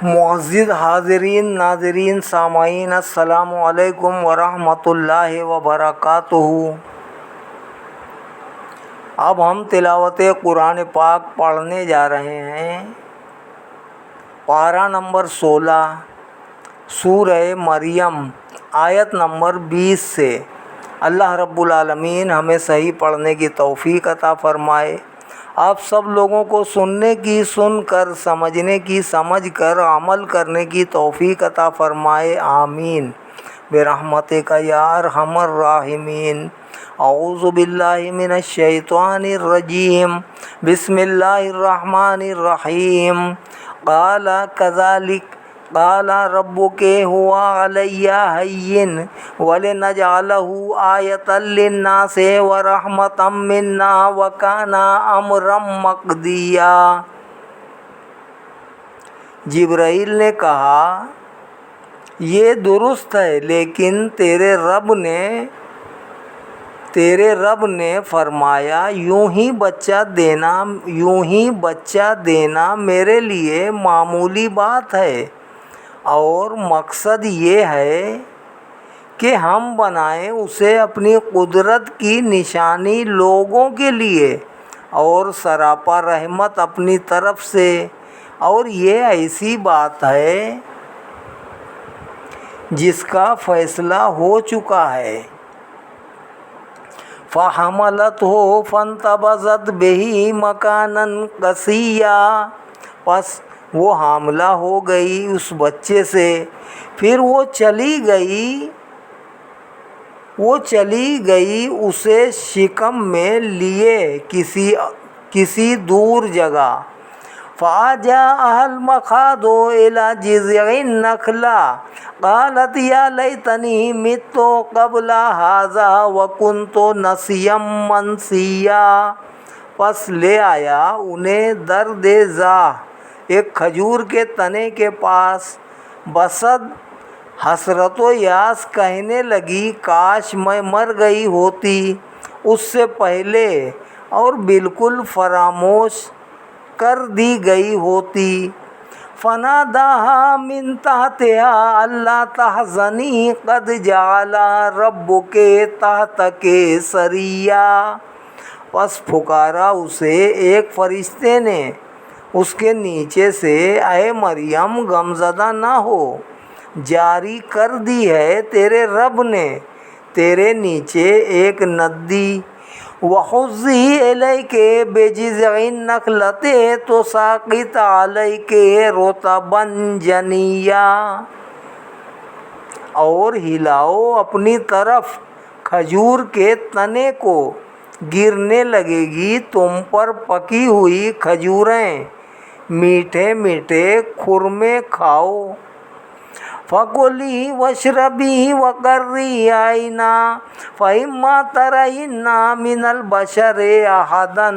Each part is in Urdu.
معزز حاضرین ناظرین سامعین السلام علیکم ورحمۃ اللہ وبرکاتہ۔ اب ہم تلاوت قرآن پاک پڑھنے جا رہے ہیں۔ پارہ نمبر 16 سورہ مریم آیت نمبر 20 سے۔ اللہ رب العالمین ہمیں صحیح پڑھنے کی توفیق عطا فرمائے، آپ سب لوگوں کو سننے کی سن کر، سمجھنے کی سمجھ کر، عمل کرنے کی توفیق عطا فرمائے، آمین برحمتک یا ارحم الراحمین۔ اعوذ باللہ من الشیطان الرجیم، بسم اللہ الرحمن الرحیم۔ قال کذالک قال ربک هو علی ہین ولنجعلہ آیۃ للناس ورحمۃ منا وکان امرا مقضیا۔ جبرائیل نے کہا، یہ درست ہے، لیکن تیرے رب نے فرمایا یوں ہی بچہ دینا میرے لیے معمولی بات ہے، اور مقصد یہ ہے کہ ہم بنائیں اسے اپنی قدرت کی نشانی لوگوں کے لیے اور سراپا رحمت اپنی طرف سے، اور یہ ایسی بات ہے جس کا فیصلہ ہو چکا ہے۔ فَحَمَلَتْهُ فَانْتَبَذَتْ بِهِ مَكَانًا قَصِيًّا، پس وہ حاملہ ہو گئی اس بچے سے، پھر وہ چلی گئی اسے شکم میں لیے کسی دور جگہ۔ فَأَجَاءَهَا الْمَخَاضُ إِلَى جِذْعِ النَّخْلَةِ قَالَتْ يَا لَيْتَنِي مِتُّ قَبْلَ هَٰذَا وَكُنتُ نَسِيًّا مَّنسِيًّا، پس لے آیا انہیں درد ذاہ ایک کھجور کے تنے کے پاس۔ بصد حسرت و یاس کہنے لگی، کاش میں مر گئی ہوتی اس سے پہلے اور بالکل فراموش کر دی گئی ہوتی۔ فَنَادَاهَا مِن تَحْتِهَا أَلَّا تَحْزَنِي قَدْ جَعَلَ رَبُّكِ تَحْتَكِ سَرِيًّا، پس پکارا اسے ایک فرشتے نے اس کے نیچے سے، اے مریم غمزدہ نہ ہو، جاری کر دی ہے تیرے رب نے تیرے نیچے ایک ندی۔ وَحُزِّي إِلَيْكِ بِجِذْعِ النَّخْلَةِ تُسَاقِطْ عَلَيْكِ رُطَبًا جَنِيًّا، اور ہلاؤ اپنی طرف کھجور کے تنے کو، گرنے لگے گی تم پر پکی ہوئی کھجوریں، میٹھے میٹھے خرمے کھاؤ۔ فَكُلِي وَاشْرَبِي وَقَرِّي عَيْنًا فَإِمَّا تَرَيِنَّ مِنَ الْبَشَرِ أَحَدًا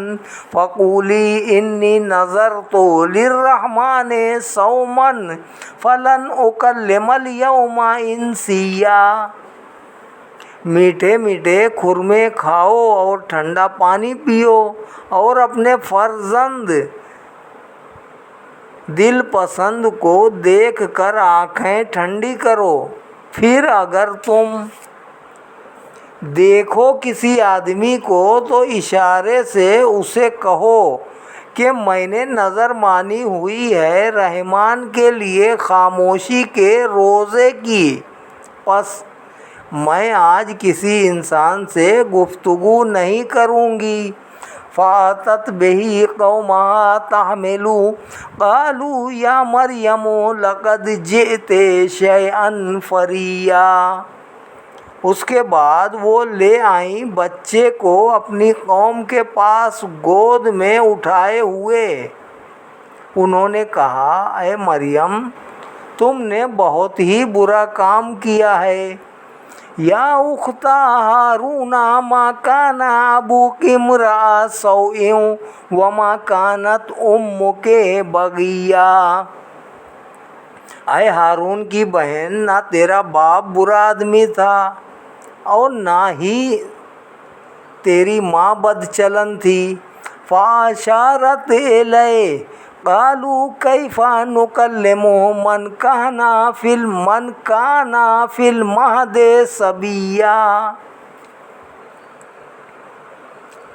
فَقُولِي إِنِّي نَذَرْتُ لِلرَّحْمَٰنِ صَوْمًا فَلَنْ أُكَلِّمَ الْيَوْمَ إِنسِيًّا، میٹھے میٹھے خرمے کھاؤ اور ٹھنڈا پانی پیو، اور اپنے فرزند دل پسند کو دیکھ کر آنکھیں ٹھنڈی کرو۔ پھر اگر تم دیکھو کسی آدمی کو تو اشارے سے اسے کہو کہ میں نے نظر مانی ہوئی ہے رحمان کے لیے خاموشی کے روزے کی، پس میں آج کسی انسان سے گفتگو نہیں کروں گی۔ فَأَتَتْ بِهِ قَوْمَهَا تَحْمِلُهُ قَالُوا يَا مَرْيَمُ لَقَدْ جِئْتِ شَيْئًا فَرِيًّا، اس کے بعد وہ لے آئیں بچے کو اپنی قوم کے پاس گود میں اٹھائے ہوئے۔ انہوں نے کہا، اے مریم تم نے بہت ہی برا کام کیا ہے۔ یا اخت ہارون ما کان ابوک امرأ سوء وما کانت امک بغیا، اے ہارون کی بہن نہ تیرا باپ برا آدمی تھا اور نہ ہی تیری ماں بد چلن تھی۔ فَأَشَارَتْ إِلَيْهِ، قالوا کیف نکلم من کان فی المہد صبیا۔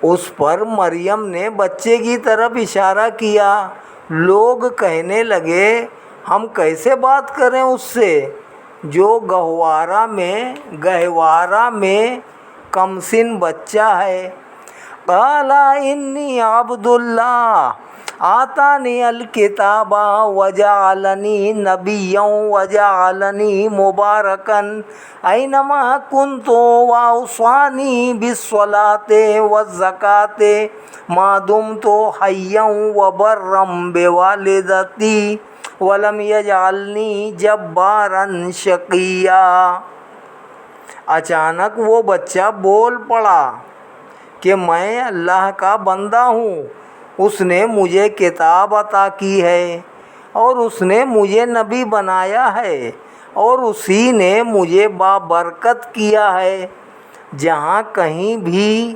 اس پر مریم نے بچے کی طرف اشارہ کیا۔ لوگ کہنے لگے ہم کیسے بات کریں اس سے جو گہوارہ میں کمسن بچہ ہے۔ قال انی عبد اللہ آتانی الکتاب وجعلنی نبیا وجعلنی مبارکا اینما کنت واوصانی بالصلاۃ والزکاۃ ما دمت حیا وبرا بوالدتی ولم یجعلنی جبارا شقیا۔ اچانک وہ بچہ بول پڑا کہ میں اللہ کا بندہ ہوں، اس نے مجھے کتاب عطا کی ہے اور اس نے مجھے نبی بنایا ہے اور اسی نے مجھے بابرکت کیا ہے جہاں کہیں بھی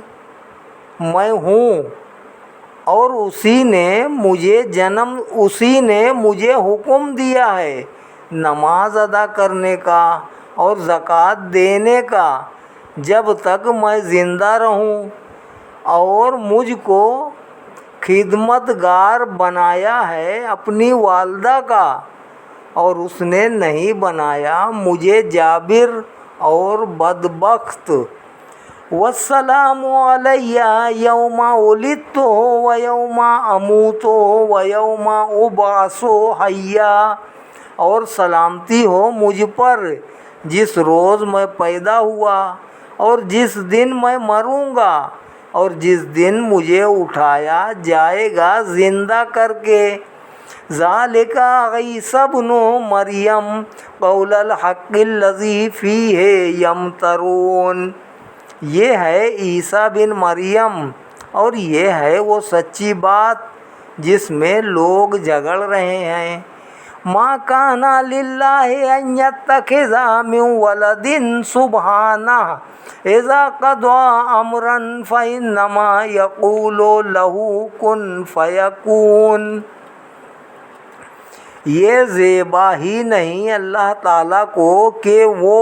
میں ہوں، اور اسی نے مجھے حکم دیا ہے نماز ادا کرنے کا اور زکوٰۃ دینے کا جب تک میں زندہ رہوں، اور مجھ کو خدمتگار بنایا ہے اپنی والدہ کا، اور اس نے نہیں بنایا مجھے جابر اور بدبخت۔ والسلام علی یوم ولدت و یوم اموت و یوم ابعث حیا، اور سلامتی ہو مجھ پر جس روز میں پیدا ہوا اور جس دن میں مروں گا اور جس دن مجھے اٹھایا جائے گا زندہ کر کے۔ ذالک عیسی ابن مریم قول الحق الذی فیہ یمترون۔ یہ ہے عیسیٰ بن مریم اور یہ ہے وہ سچی بات جس میں لوگ جھگڑ رہے ہیں۔ ما کان للہ ان یتخذ من ولد سبحانہ اذا قضى امرا فانما یقول له کن فیکون۔ یہ زیبا ہی نہیں اللہ تعالیٰ کو کہ وہ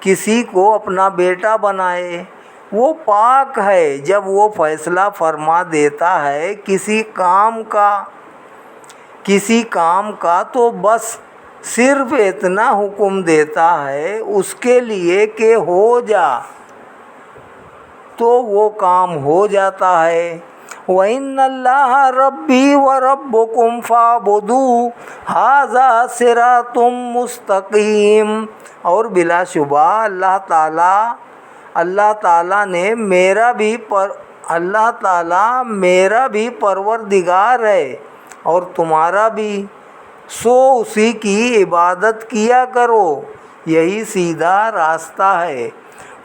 کسی کو اپنا بیٹا بنائے، وہ پاک ہے جب وہ فیصلہ فرما دیتا ہے کسی کام کا تو بس صرف اتنا حکم دیتا ہے اس کے لیے کہ ہو جا، تو وہ کام ہو جاتا ہے۔ وَإِنَّ اللَّهَ رَبِّي وَرَبُّكُمْ فَاعْبُدُوهُ هَذَا صِرَاطٌ مُسْتَقِيمٌ۔ اور بلا شبہ اللہ تعالیٰ میرا بھی پروردگار ہے اور تمہارا بھی، سو اسی کی عبادت کیا کرو، یہی سیدھا راستہ ہے۔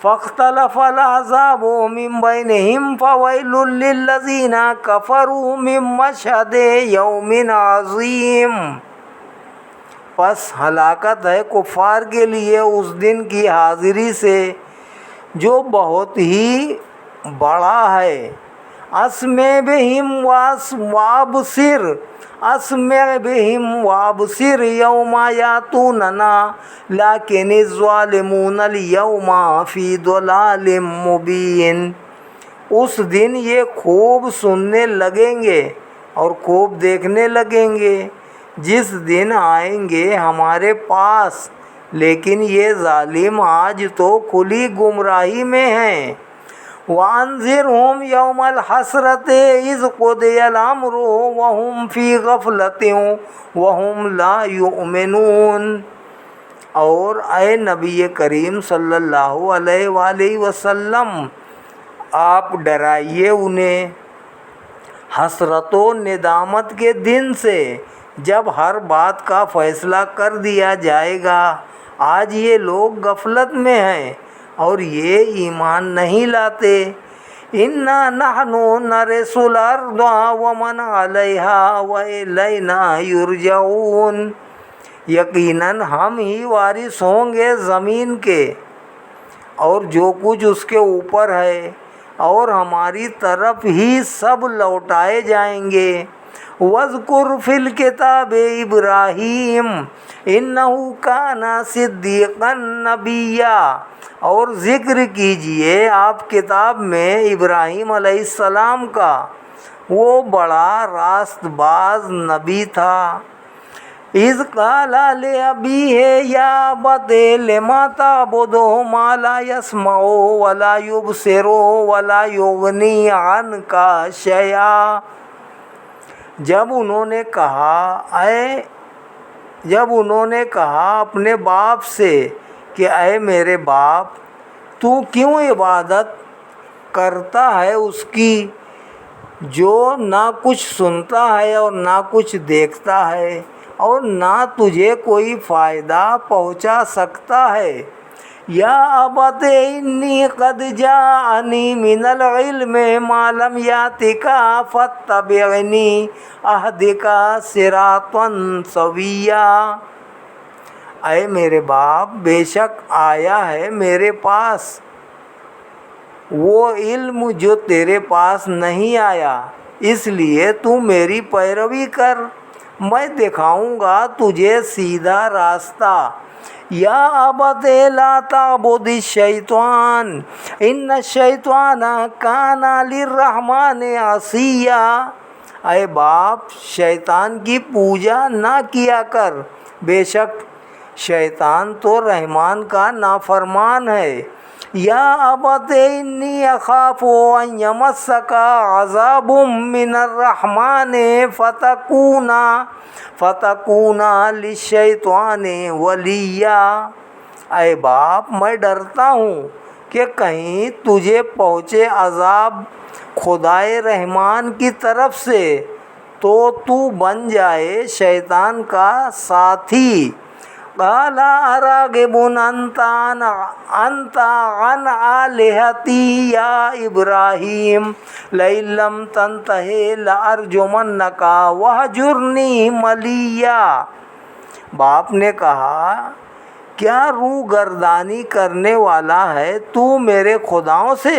فاختلف الاحزاب من بینہم فویل للذین کفروا من مشہد یوم عظیم۔ پس ہلاکت ہے کفار کے لیے اس دن کی حاضری سے جو بہت ہی بڑا ہے۔ اسمع بہم وابصر یوم یاتوننا لیکن الظالمون اليوم فی ضلال مبین۔ اس دن یہ خوب سننے لگیں گے اور خوب دیکھنے لگیں گے جس دن آئیں گے ہمارے پاس، لیکن یہ ظالم آج تو کھلی گمراہی میں ہیں۔ وَأَنذِرْهُمْ يَوْمَ الْحَسْرَةِ إِذْ قُضِيَ الْأَمْرُ وَهُمْ فِي غَفْلَةٍ وَهُمْ لَا يُؤْمِنُونَ۔ اور اے نبی کریم صلی اللہ علیہ وآلہ وسلم، آپ ڈرائیے انہیں حسرت و ندامت کے دن سے جب ہر بات کا فیصلہ کر دیا جائے گا۔ آج یہ لوگ غفلت میں ہیں اور یہ ایمان نہیں لاتے۔ اِنَّا نَحْنُ نَرِثُ الْأَرْضَ وَمَنْ عَلَيْهَا وَإِلَيْنَا يُرْجَعُونَ۔ یقیناً ہم ہی وارث ہوں گے زمین کے اور جو کچھ اس کے اوپر ہے، اور ہماری طرف ہی سب لوٹائے جائیں گے۔ وَاذْكُرْ فِي الْكِتَابِ ابراہیم اِنَّهُ كَانَ صِدِّيقًا نَبِيًّا، اور ذکر کیجئے آپ کتاب میں ابراہیم علیہ السلام کا، وہ بڑا راست باز نبی تھا۔ اِذْ قَالَ لِأَبِيهِ يَا أَبَتِ لِمَ تَعْبُدُ مَا لَا يَسْمَعُ وَلَا يُبْصِرُ وَلَا يُغْنِي عَنْكَ شَيْئًا۔ جب انہوں نے کہا اپنے باپ سے کہ اے میرے باپ، تو کیوں عبادت کرتا ہے اس کی جو نہ کچھ سنتا ہے اور نہ کچھ دیکھتا ہے اور نہ تجھے کوئی فائدہ پہنچا سکتا ہے؟ یا ابت انی قد جاءنی من العلم ما لم یاتک فاتبعنی اہدک صراطا سویا۔ اے میرے باپ، بے شک آیا ہے میرے پاس وہ علم جو تیرے پاس نہیں آیا، اس لیے تو میری پیروی کر، میں دکھاؤں گا تجھے سیدھا راستہ۔ یا ابت لا تعبد الشیطان ان الشیطان کان للرحمن عصیا۔ اے باپ، شیطان کی پوجا نہ کیا کر، بے شک شیطان تو رحمان کا نافرمان ہے۔ یا ابت انی اخاف ان یمسک عذاب من الرحمن فتکون للشیطان ولیا۔ اے باپ، میں ڈرتا ہوں کہ کہیں تجھے پہنچے عذاب خدائے رحمان کی طرف سے تو تو بن جائے شیطان کا ساتھی۔ قال اراغب انت عن آلہتی یا ابراہیم لئن لم تنتہ لارجمنک واہجرنی ملیا۔ باپ نے کہا، کیا روگردانی کرنے والا ہے تو میرے خداؤں سے؟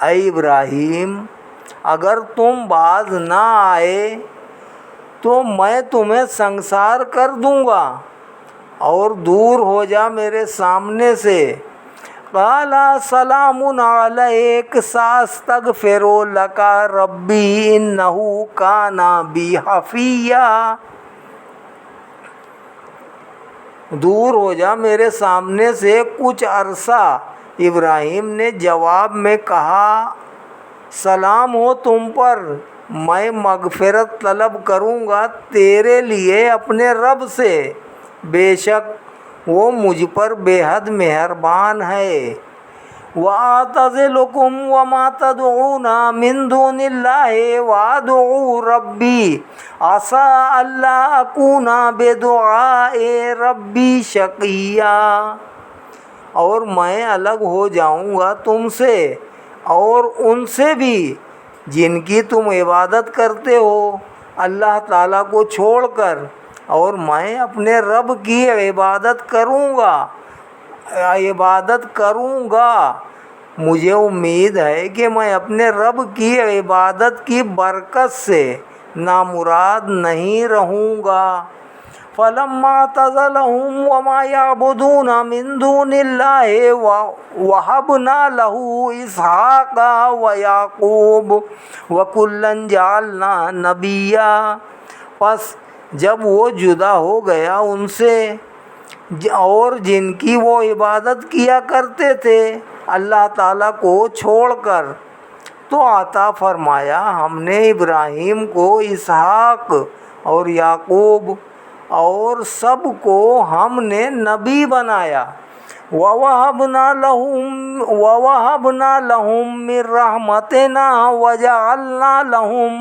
اے ابراہیم، اگر تم باز نہ آئے تو میں تمہیں سنسار کر دوں گا اور دور ہو جا میرے سامنے سے۔ قال سلام علیک ساستغفر لک ربی انہ کان بی حفیا۔ دور ہو جا میرے سامنے سے کچھ عرصہ۔ ابراہیم نے جواب میں کہا، سلام ہو تم پر، میں مغفرت طلب کروں گا تیرے لیے اپنے رب سے، بے شک وہ مجھ پر بے حد مہربان ہے۔ وَأَعْتَزِلُكُمْ وَمَا تَدْعُونَ مِن دُونِ اللَّهِ وَأَدْعُو رَبِّي عَسَىٰ أَلَّا أَكُونَ بِدُعَاءِ رَبِّي شَقِيًّا۔ اور میں الگ ہو جاؤں گا تم سے اور ان سے بھی جن کی تم عبادت کرتے ہو اللہ تعالیٰ کو چھوڑ کر، اور میں اپنے رب کی عبادت کروں گا۔ مجھے امید ہے کہ میں اپنے رب کی عبادت کی برکت سے نامراد نہیں رہوں گا۔ فَلَمَّا اعْتَزَلَهُمْ وَمَا يَعْبُدُونَ مِن دُونِ اللَّهِ وَهَبْنَا لَهُ إِسْحَاقَ وَيَعْقُوبَ وَكُلًّا جَعَلْنَا نَبِيًّا۔ پس جب وہ جدا ہو گیا ان سے اور جن کی وہ عبادت کیا کرتے تھے اللہ تعالیٰ کو چھوڑ کر، تو عطا فرمایا ہم نے ابراہیم کو اسحاق اور یعقوب اور سب کو ہم نے نبی بنایا۔ وَوَهَبْنَا لَهُم مِّن رَّحْمَتِنَا وَجَعَلْنَا لَهُمْ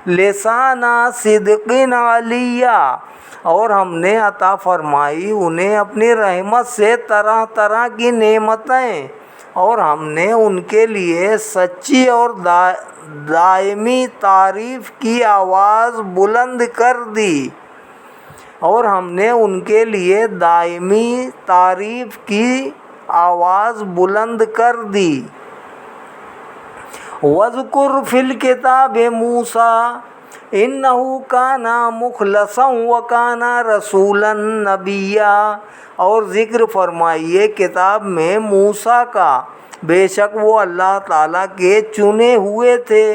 لِسَانَ صِدْقٍ عَلِيًّا۔ اور ہم نے عطا فرمائی انہیں اپنی رحمت سے طرح طرح کی نعمتیں، اور ہم نے ان کے لیے سچی اور دائمی تعریف کی آواز بلند کر دی۔ اور ہم نے ان کے لیے دائمی تعریف کی آواز بلند کر دی۔ وَاذْكُرْ فِي الْكِتَابِ مُوسَىٰ انہو کانا مخلصا وکانا رسولا نبیا، اور ذکر فرمائیے کتاب میں موسیٰ کا، بے شک وہ اللہ تعالیٰ کے چنے ہوئے تھے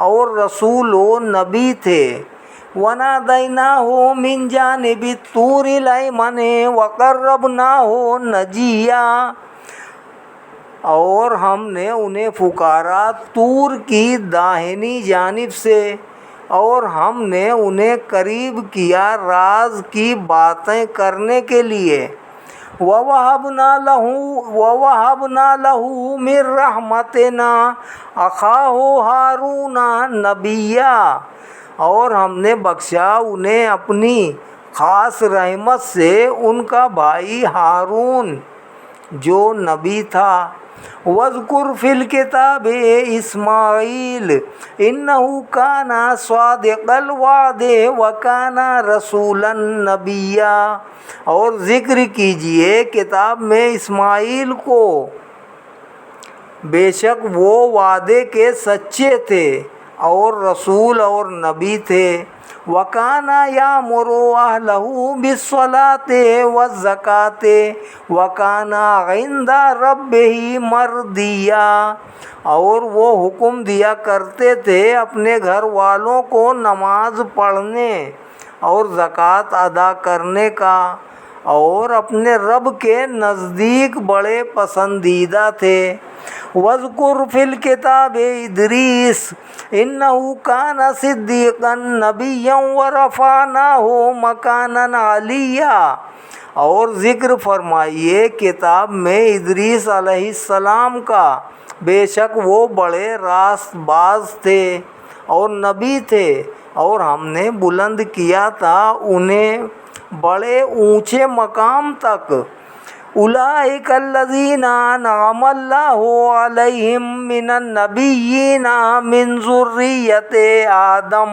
اور رسول و نبی تھے۔ وَنَادَيْنَاهُ مِنْ جَانِبِ الطُّورِ الْأَيْمَنِ وَقَرَّبْنَاهُ نَجِيًّا، اور ہم نے انہیں پکارا طور کی داہنی جانب سے، اور ہم نے انہیں قریب کیا راز کی باتیں کرنے کے لیے۔ وَوَهَبْنَا لَهُ مِن رَحْمَتِنَا أَخَاهُ هَارُونَ نَبِيًّا، اور ہم نے بخشا انہیں اپنی خاص رحمت سے ان کا بھائی ہارون جو نبی تھا۔ وَاذْكُرْ فِي الْكِتَابِ إِسْمَاعِیلَ إِنَّهُ كَانَ صَادِقَ الْوَعْدِ وَكَانَ رَسُولًا نَبِيًّا، اور ذکر کیجئے کتاب میں اسماعیل کو، بے شک وہ وعدے کے سچے تھے اور رسول اور نبی تھے۔ وَكَانَ يَأْمُرُ أَهْلَهُ بِالصَّلَاةِ وَالزَّكَاةِ وَكَانَ عِندَ رَبِّهِ مَرْضِيًّا، اور وہ حکم دیا کرتے تھے اپنے گھر والوں کو نماز پڑھنے اور زکوٰۃ ادا کرنے کا، اور اپنے رب کے نزدیک بڑے پسندیدہ تھے۔ وَاذْكُرْ فِي الْكِتَابِ إِدْرِيسَ إِنَّهُ كَانَ صِدِّيقًا نَبِيًّا وَرَفَعْنَاهُ مَكَانًا عَلِيًّا، اور ذکر فرمائیے کتاب میں ادریس علیہ السلام کا، بے شک وہ بڑے راست باز تھے اور نبی تھے، اور ہم نے بلند کیا تھا انہیں بڑے اونچے مقام تک۔ اولئک الذین انعم اللہ علیہم من النبیین من ذریۃ آدم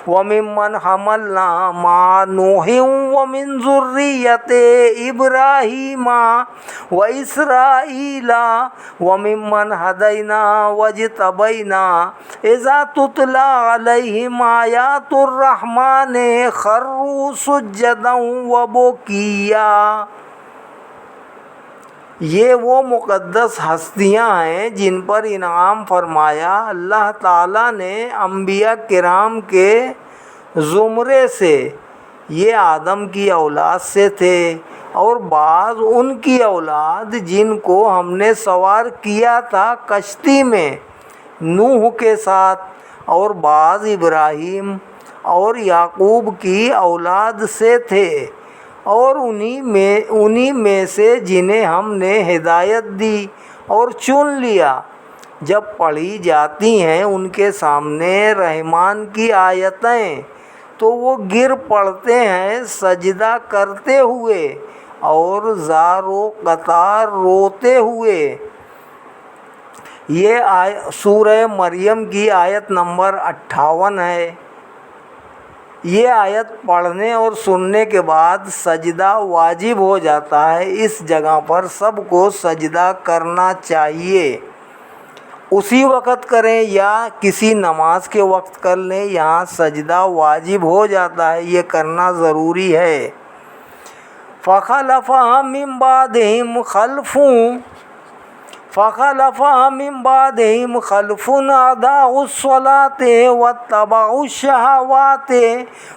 وممن حملنا مع نوح ومن ذریۃ ابراہیم واسرائیل وممن ہدینا واجتبینا اذا تتلی علیہم آیات الرحمن خروا سجدا وبکیا۔ یہ وہ مقدس ہستیاں ہیں جن پر انعام فرمایا اللہ تعالیٰ نے انبیاء کرام کے زمرے سے۔ یہ آدم کی اولاد سے تھے، اور بعض ان کی اولاد جن کو ہم نے سوار کیا تھا کشتی میں نوح کے ساتھ، اور بعض ابراہیم اور یعقوب کی اولاد سے تھے، اور انہی میں سے جنہیں ہم نے ہدایت دی اور چن لیا۔ جب پڑھی جاتی ہیں ان کے سامنے رحمان کی آیتیں تو وہ گر پڑتے ہیں سجدہ کرتے ہوئے اور زار و قطار روتے ہوئے۔ یہ سورہ مریم کی آیت نمبر 58 ہے۔ یہ آیت پڑھنے اور سننے کے بعد سجدہ واجب ہو جاتا ہے۔ اس جگہ پر سب کو سجدہ کرنا چاہیے، اسی وقت کریں یا کسی نماز کے وقت کر لیں، یہاں سجدہ واجب ہو جاتا ہے، یہ کرنا ضروری ہے۔ فَخَلَفَ مِن بَعْدِهِمْ خَلْفٌ أَضَاعُوا الصَّلَاةَ وَاتَّبَعُوا الشَّهَوَاتِ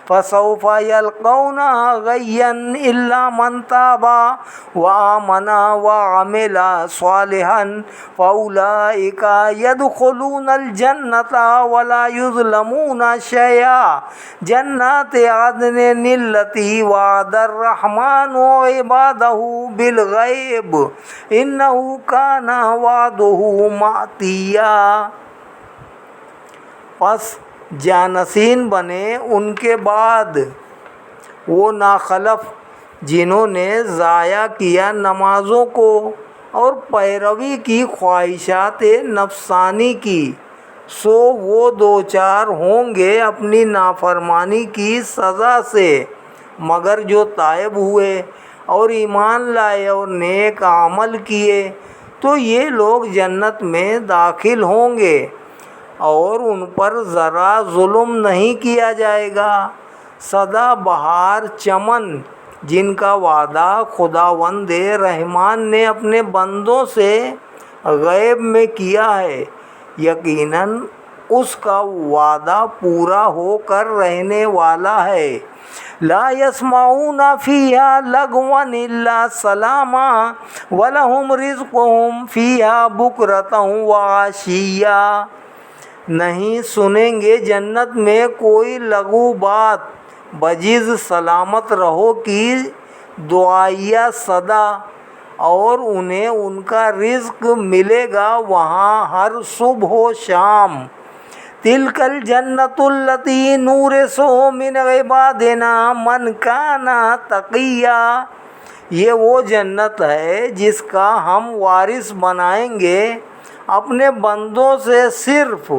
فَسَوْفَ يَلْقَوْنَ غَيًّا إِلَّا مَنْ تَابَ وَآمَنَ وَعَمِلَ صَالِحًا فَأُولَئِكَ يَدْخُلُونَ الْجَنَّةَ وَلَا يُظْلَمُونَ شَيْئًا جَنَّاتِ عَدْنٍ الَّتِي وَعَدَ الرَّحْمَنُ عِبَادَهُ بِالْغَيْبِ إِنَّهُ كَانَ وعدہ مأتیا۔ پس جانشین بنے ان کے بعد وہ ناخلف جنہوں نے ضائع کیا نمازوں کو اور پیروی کی خواہشات نفسانی کی، سو وہ دوچار ہوں گے اپنی نافرمانی کی سزا سے، مگر جو تائب ہوئے اور ایمان لائے اور نیک عمل کیے تو یہ لوگ جنت میں داخل ہوں گے۔ اور ان پر ذرا ظلم نہیں کیا جائے گا۔ سدا بہار چمن جن کا وعدہ خداوند رحمان نے اپنے بندوں سے غیب میں کیا ہے، یقیناً اس کا وعدہ پورا ہو کر رہنے والا ہے۔ لا يسمعون فيها لغوا الا سلاما ولهم رزقهم فيها بكرة وعشيا۔ نہیں سنیں گے جنت میں کوئی لغو بات بجز سلامت رہو کی دعائیہ صدا، اور انہیں ان کا رزق ملے گا وہاں ہر صبح و شام۔ تلک الجنت التی نورث من عبادنا من کان تقیا۔ یہ وہ جنت ہے جس کا ہم وارث بنائیں گے اپنے بندوں سے صرف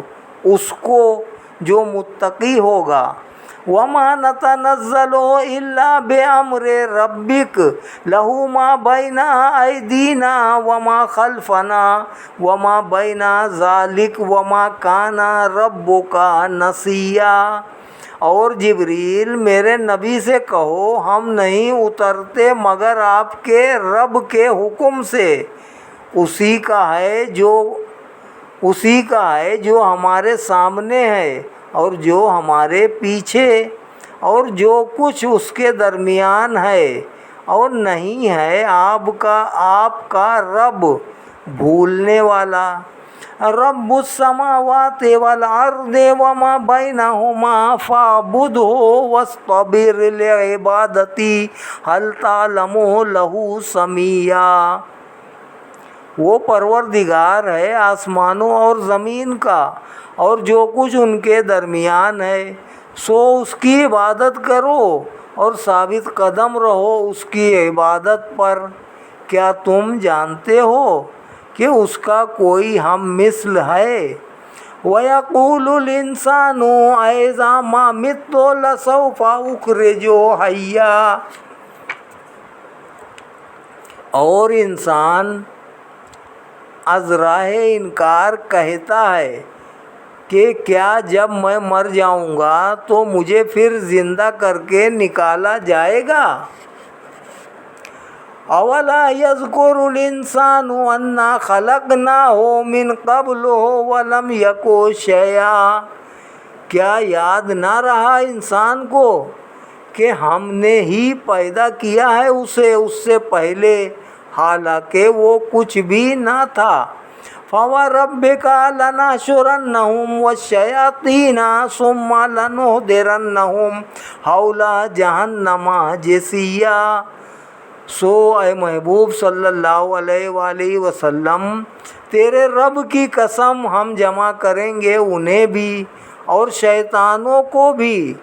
اس کو جو متقی ہوگا۔ وما نتنزل الا بامر ربک له ما بین ایدینا وما خلفنا وما بین ذلک وما کان ربک نسیا۔ اور جبریل میرے نبی سے کہو ہم نہیں اترتے مگر آپ کے رب کے حکم سے، اسی کا ہے جو ہمارے سامنے ہے اور جو ہمارے پیچھے اور جو کچھ اس کے درمیان ہے، اور نہیں ہے آپ کا رب بھولنے والا۔ رب السماوات والارض وما بینہما فاعبدہ واصطبر لعبادتہ هل تعلم لہ سمیہ۔ وہ پروردگار ہے آسمانوں اور زمین کا اور جو کچھ ان کے درمیان ہے، سو اس کی عبادت کرو اور ثابت قدم رہو اس کی عبادت پر۔ کیا تم جانتے ہو کہ اس کا کوئی ہم مثل ہے؟ وَيَقُولُ الْإِنسَانُ أَإِذَا مَا مِتُّ لَسَوْفَ أُخْرَجُ حَيًّا۔ اور انسان از راہ انکار کہتا ہے کہ کیا جب میں مر جاؤں گا تو مجھے پھر زندہ کر کے نکالا جائے گا؟ اولا یذکر الانسان انا خلقناہ من قبل ولم یک شیئا۔ کیا یاد نہ رہا انسان کو کہ ہم نے ہی پیدا کیا ہے اسے اس سے پہلے، حالانکہ وہ کچھ بھی نہ تھا۔ فَوَرَبِّكَ لَنَحْشُرَنَّهُمْ وَالشَّيَاطِينَ ثُمَّ لَنُحْضِرَنَّهُمْ حَوْلَ جَهَنَّمَ جِثِيًّا۔ سو اے محبوب صلی اللہ علیہ وآلہ وسلم، تیرے رب کی قسم ہم جمع کریں گے انہیں بھی اور شیطانوں کو بھی،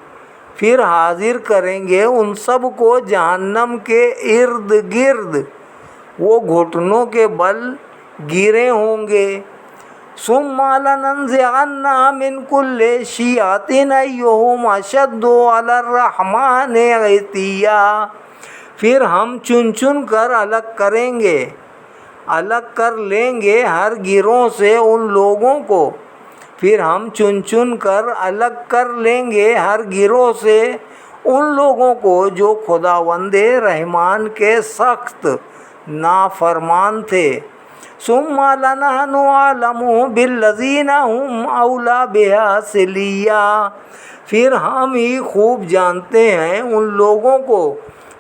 پھر حاضر کریں گے ان سب کو جہنم کے ارد گرد، وہ گھٹنوں کے بل گرے ہوں گے۔ ثم لننزعن من كل شیعة ایہم اشد علی الرحمن عتیا۔ پھر ہم چن چن کر الگ کر لیں گے ہر گروہ سے ان لوگوں کو، پھر ہم چن چن کر الگ کر لیں گے ہر گروہ سے ان لوگوں کو جو خداوند رحمان کے سخت نافرمان تھے۔ ثم لنحن اعلم بالذین هم اولی بها صلیا۔ پھر ہم ہی خوب جانتے ہیں ان لوگوں کو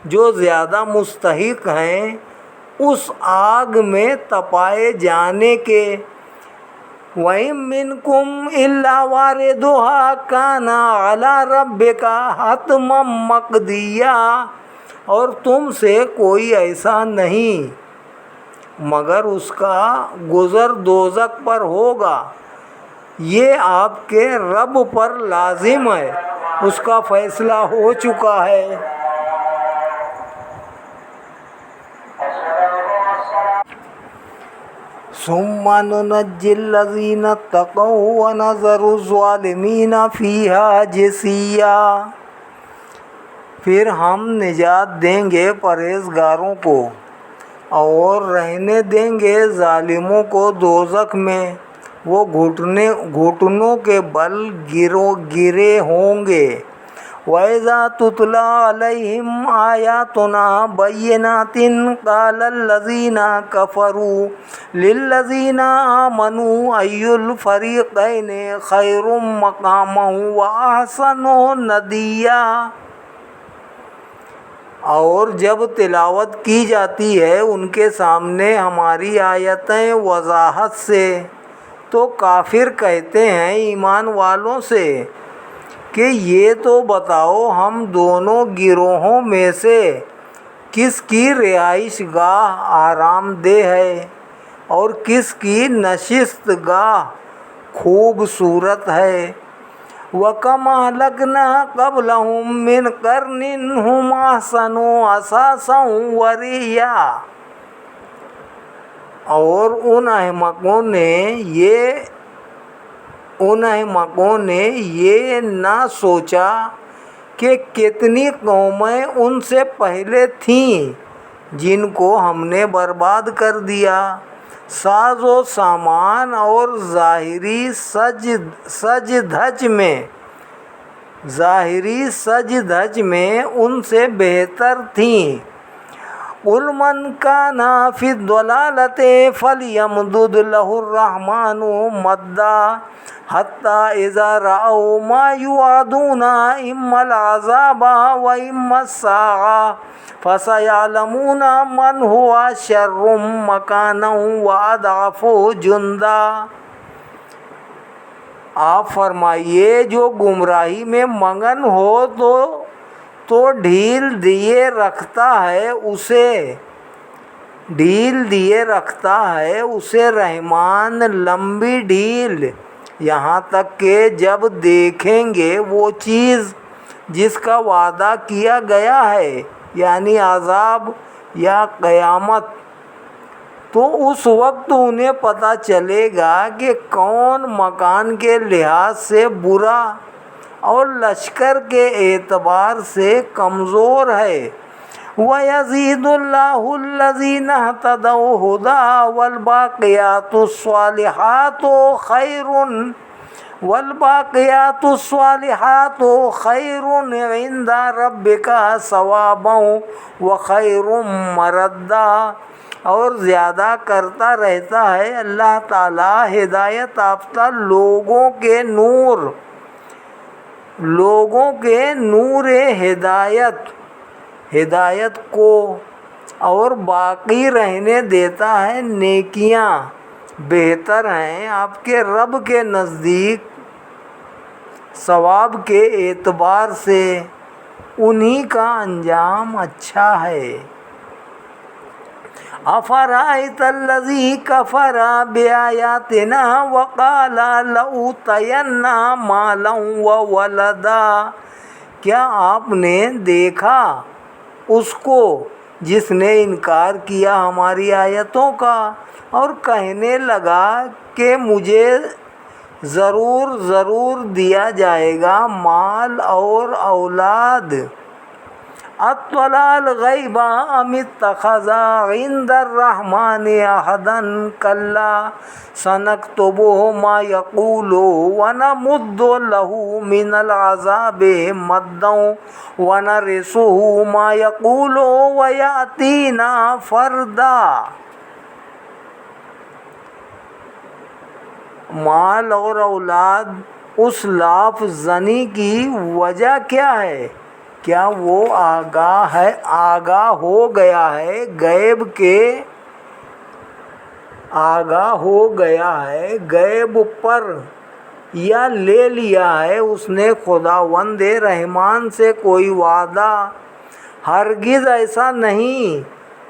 جو زیادہ مستحق ہیں اس آگ میں تپائے جانے کے۔ وَإِن مِّنكُمْ إِلَّا وَارِدُهَا كَانَ عَلَىٰ رَبِّكَ حَتْمًا مَّقْضِيًّا۔ اور تم سے کوئی ایسا نہیں مگر اس کا گزر دوزخ پر ہوگا، یہ آپ کے رب پر لازم ہے، اس کا فیصلہ ہو چکا ہے۔ ثم ننجی الذین اتقوا ونذر الظالمین فیہا جثیا۔ پھر ہم نجات دیں گے پرہیزگاروں کو اور رہنے دیں گے ظالموں کو دوزخ میں، وہ گھٹنوں کے بل گرے ہوں گے۔ وَإِذَا تُتْلَىٰ عَلَيْهِمْ آيَاتُنَا بَيِّنَاتٍ قَالَ الَّذِينَ كَفَرُوا لِلَّذِينَ آمَنُوا أَيُّ الْفَرِيقَيْنِ خَيْرٌ مَّقَامًا وَأَحْسَنُ نَدِيًّا۔ اور جب تلاوت کی جاتی ہے ان کے سامنے ہماری آیتیں وضاحت سے، تو کافر کہتے ہیں ایمان والوں سے کہ یہ تو بتاؤ ہم دونوں گروہوں میں سے کس کی رہائش گاہ آرام دہ ہے اور کس کی نشست گاہ خوبصورت ہے۔ وَكَمْ أَهْلَكْنَا قَبْلَهُم مِّنْ قَرْنٍ هُمْ أَحْسَنُ أَثَاثًا وَرِئْيًا۔ اور ان احمقوں نے یہ نہ سوچا کہ کتنی قومیں ان سے پہلے تھیں جن کو ہم نے برباد کر دیا۔ ساز و سامان اور ظاہری سج دھج میں ان سے بہتر تھیں۔ قُلْ مَنْ كَانَ فِي الضَّلَالَةِ فَلْيَمْدُدْ لَهُ الرَّحْمَٰنُ مَدًّا حَتَّىٰ إِذَا رَأَوْا مَا يُوعَدُونَ إِمَّا الْعَذَابَ وَإِمَّا السَّاعَةَ فَسَيَعْلَمُونَ مَنْ هُوَ شَرٌّ مَّكَانًا وَأَضْعَفُ جُنْدًا۔ آپ فرمائیے جو گمراہی میں مگن ہو تو ڈھیل دیے رکھتا ہے اسے رحمان لمبی ڈھیل، یہاں تک کہ جب دیکھیں گے وہ چیز جس کا وعدہ کیا گیا ہے یعنی عذاب یا قیامت، تو اس وقت انہیں پتہ چلے گا کہ کون مکان کے لحاظ سے برا اور لشکر کے اعتبار سے کمزور ہے۔ وَيَزِيدُ اللَّهُ الَّذِينَ اهْتَدَوْا هُدًى وَالْبَاقِيَاتُ الصَّالِحَاتُ خَيْرٌ عِندَ رَبِّكَ ثَوَابًا وَخَيْرٌ مَّرَدًّا۔ اور زیادہ کرتا رہتا ہے اللہ تعالیٰ ہدایت یافتہ لوگوں کے نور ہدایت کو، اور باقی رہنے دیتا ہے نیکیاں بہتر ہیں آپ کے رب کے نزدیک ثواب کے اعتبار سے، انہی کا انجام اچھا ہے۔ أَفَرَأَيْتَ الَّذِي كَفَرَ بِآيَاتِنَا وَقَالَ لَأُوتَيَنَّ مَالًا وَوَلَدًا۔ کیا آپ نے دیکھا اس کو جس نے انکار کیا ہماری آیتوں کا اور کہنے لگا کہ مجھے ضرور دیا جائے گا مال اور اولاد۔ اطلع الغیب ام اتخذ عند الرحمن عہدا کلا سنکتب ما یقول ونمد له من العذاب مدا ونرثه ما یقول ویأتینا فردا۔ مال اور اولاد اس لاف زنی کی وجہ کیا ہے؟ کیا وہ آگاہ ہو گیا ہے غیب پر، یا لے لیا ہے اس نے خداوند رحمان سے کوئی وعدہ؟ ہرگز ایسا نہیں،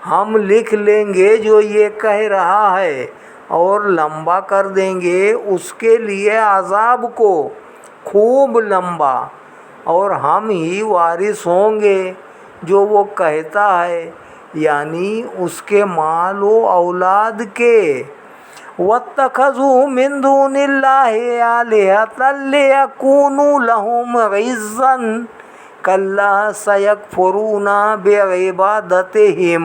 ہم لکھ لیں گے جو یہ کہہ رہا ہے اور لمبا کر دیں گے اس کے لیے عذاب کو خوب لمبا، اور ہم ہی وارث ہوں گے جو وہ کہتا ہے، یعنی اس کے مال و اولاد کے۔ وَاتَّخَذُوا مِن دُونِ اللَّهِ آلِهَةً لِيَكُونُوا لَهُمْ عِزًّا كَلَّا سَيَكْفُرُونَ بِعِبَادَتِهِمْ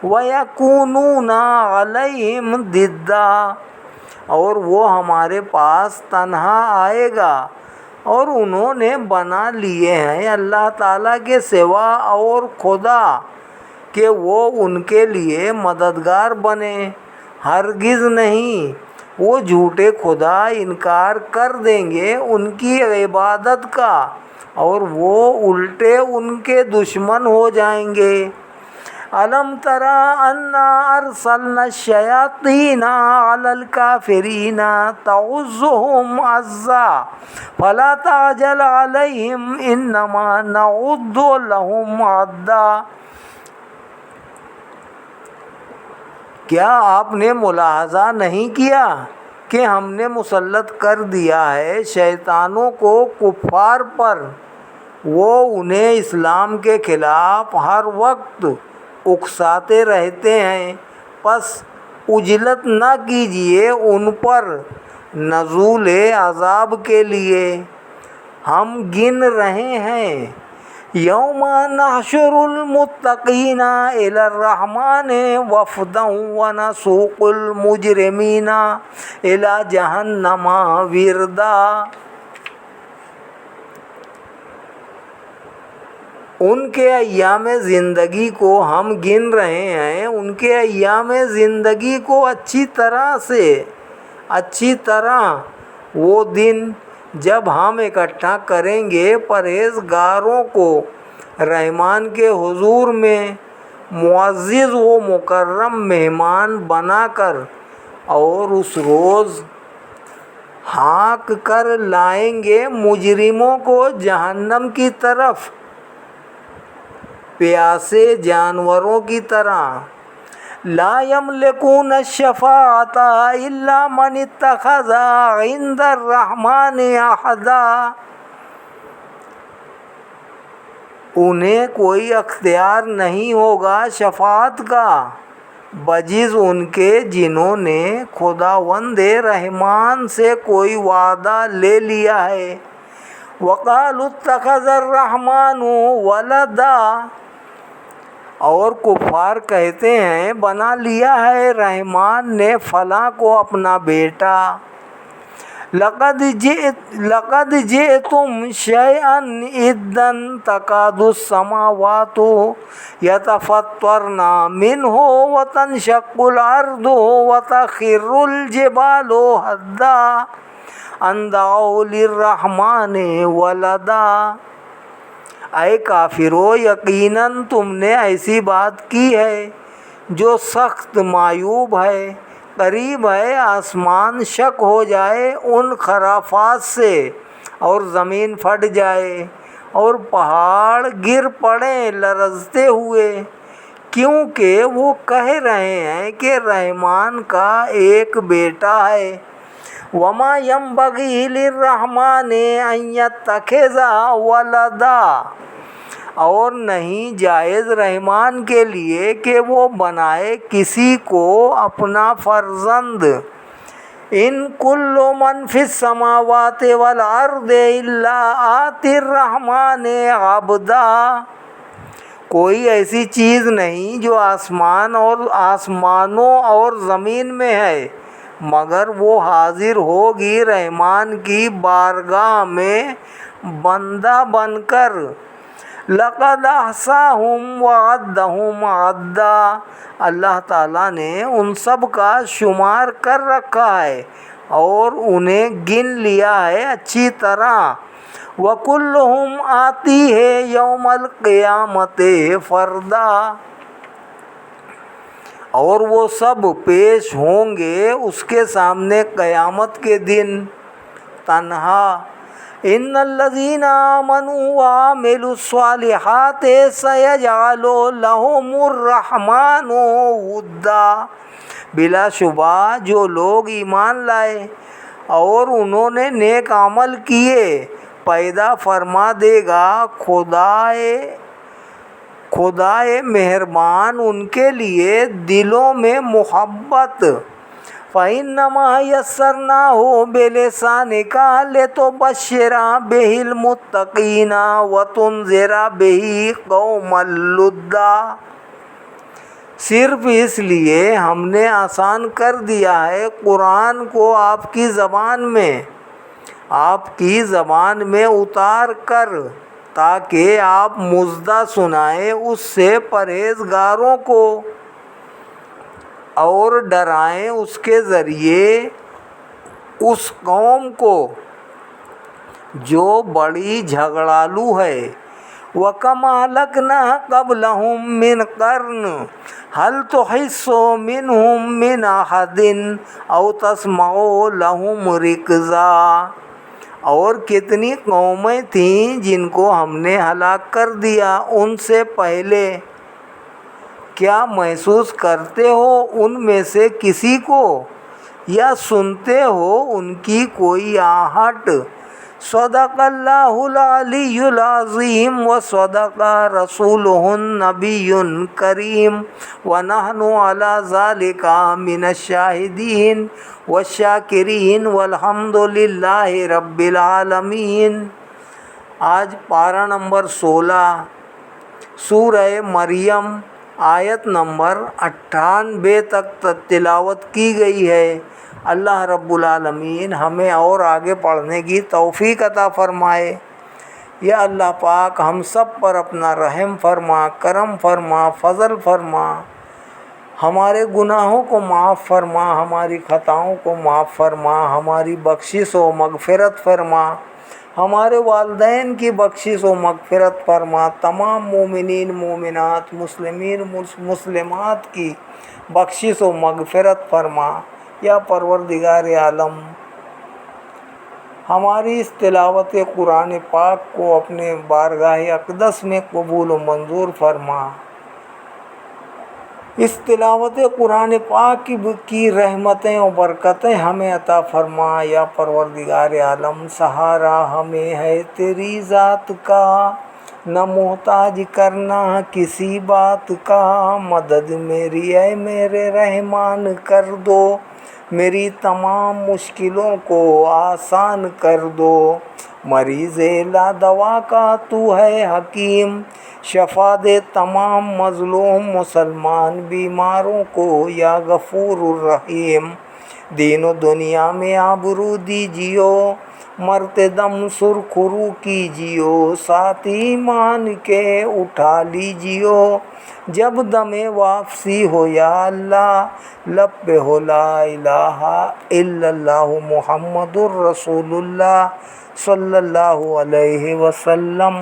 وَيَكُونُونَ عَلَيْهِمْ ضِدًّا۔ اور وہ ہمارے پاس تنہا آئے گا، اور انہوں نے بنا لیے ہیں اللہ تعالیٰ کے سوا اور خدا کہ وہ ان کے لیے مددگار بنے۔ ہرگز نہیں، وہ جھوٹے خدا انکار کر دیں گے ان کی عبادت کا، اور وہ الٹے ان کے دشمن ہو جائیں گے۔ الم تر انا ارسلنا الشیاطین علی الکافرین تعزهم عزا فلا تعجل علیہم انما نعد لهم عدا۔ کیا آپ نے ملاحظہ نہیں کیا کہ ہم نے مسلط کر دیا ہے شیطانوں کو کفار پر، وہ انہیں اسلام کے خلاف ہر وقت اکساتے رہتے ہیں، پس عجلت نہ کیجیے ان پر نزول عذاب کے لیے۔ ہم گن رہے ہیں یوم نحشر المتقین الی الرحمن وفدا ونسوق المجرمین الی جہنم وردا۔ ان کے ایام زندگی کو ہم گن رہے ہیں، ان کے ایام زندگی کو اچھی طرح وہ دن جب ہم اکٹھا کریں گے پرہیزگاروں کو رحمان کے حضور میں معزز و مکرم مہمان بنا کر، اور اس روز ہانک کر لائیں گے مجرموں کو جہنم کی طرف پیاسے جانوروں کی طرح۔ لا یملکون الشفاعۃ الا من اتخذ عند الرحمن عہدا۔ انہیں کوئی اختیار نہیں ہوگا شفاعت کا بجز ان کے جنہوں نے خداوند رحمان سے کوئی وعدہ لے لیا ہے۔ وقالوا اتخذ الرحمن ولدا، اور کفار کہتے ہیں بنا لیا ہے رحمان نے فلاں کو اپنا بیٹا۔ لقد جئتم شیئا ادا تکاد السماوات یتفطرن منہ وتنشق الارض وتخر الجبال ہدا ان دعوا للرحمن ولدا۔ اے کافرو، یقیناً تم نے ایسی بات کی ہے جو سخت معیوب ہے۔ قریب ہے آسمان شک ہو جائے ان خرافات سے، اور زمین پھٹ جائے، اور پہاڑ گر پڑیں لرزتے ہوئے، کیونکہ وہ کہہ رہے ہیں کہ رحمان کا ایک بیٹا ہے۔ وما ينبغي للرحمن ان يتخذ ولدا، اور نہیں جائز رحمان کے لیے کہ وہ بنائے کسی کو اپنا فرزند۔ ان کل من فی السماوات والارض الا آتی الرحمن عبدا۔ کوئی ایسی چیز نہیں جو آسمانوں اور زمین میں ہے، مگر وہ حاضر ہوگی رحمان کی بارگاہ میں بندہ بن کر۔ لقد احصاهم وعدهم عدا، اللہ تعالیٰ نے ان سب کا شمار کر رکھا ہے اور انہیں گن لیا ہے اچھی طرح۔ وَكُلُّهُمْ آتِيهِ يَوْمَ الْقِيَامَةِ فَرْدًا، اور وہ سب پیش ہوں گے اس کے سامنے قیامت کے دن تنہا۔ ان الذین آمنوا وعملوا الصالحات سیجعل لهم الرحمن ودا، بلا شبہ جو لوگ ایمان لائے اور انہوں نے نیک عمل کیے پیدا فرما دے گا خدائے مہربان ان کے لیے دلوں میں محبت۔ فَإِنَّمَا يَسَّرْنَاهُ بِلِسَانِكَ لِتُبَشِّرَ بِهِ الْمُتَّقِينَ وَتُنذِرَ بِهِ قَوْمًا لُدًّا۔ صرف اس لیے ہم نے آسان کر دیا ہے قرآن کو آپ کی زبان میں اتار کر، تاکہ آپ مژدہ سنائیں اس سے پرہیزگاروں کو اور ڈرائیں اس کے ذریعے اس قوم کو جو بڑی جھگڑالو ہے۔ وَكَمْ أَهْلَكْنَا قَبْلَهُم مِّنْ قَرْنٍ هَلْ تُحِسُّ مِنْهُم مِّنْ أَحَدٍ أَوْ تَسْمَعُ لَهُمْ رِكْزًا۔ اور کتنی قومیں تھیں جن کو ہم نے ہلاک کر دیا ان سے پہلے، کیا محسوس کرتے ہو ان میں سے کسی کو، یا سنتے ہو ان کی کوئی آہٹ؟ صدق اللہ العلی العظیم وصدق رسولہ النبی الکریم ونحن علی ذلک من الشاہدین والشاکرین والحمد للہ رب العالمین۔ آج پارہ نمبر 16 سورہ مریم آیت نمبر 98 تک تلاوت کی گئی ہے۔ اللہ رب العالمین ہمیں اور آگے پڑھنے کی توفیق عطا فرمائے۔ یا اللہ پاک ہم سب پر اپنا رحم فرما، کرم فرما، فضل فرما، ہمارے گناہوں کو معاف فرما، ہماری خطاؤں کو معاف فرما، ہماری بخشش و مغفرت فرما، ہمارے والدین کی بخشش و مغفرت فرما، تمام مومنین مومنات مسلمین مسلمات کی بخشش و مغفرت فرما۔ یا پروردگار عالم ہماری اس تلاوت قرآن پاک کو اپنے بارگاہ اقدس میں قبول و منظور فرما۔ اس تلاوت قرآن پاک کی رحمتیں و برکتیں ہمیں عطا فرما۔ یا پروردگار عالم سہارا ہمیں ہے تیری ذات کا، نہ محتاج کرنا کسی بات کا، مدد میری اے میرے رحمان کر دو، میری تمام مشکلوں کو آسان کر دو۔ مریض لا دوا کا تو ہے حکیم، شفا دے تمام مظلوم مسلمان بیماروں کو یا غفور الرحیم۔ دین و دنیا میں آبرو دیجیو، مرتے دم سرخرو کیجیو، ساتھ ایمان کے اٹھا لیجیو، جب دم واپسی ہو یا اللہ لب پہ ہو لا الہ الا اللہ محمد الرسول اللہ صلی اللہ علیہ وسلم۔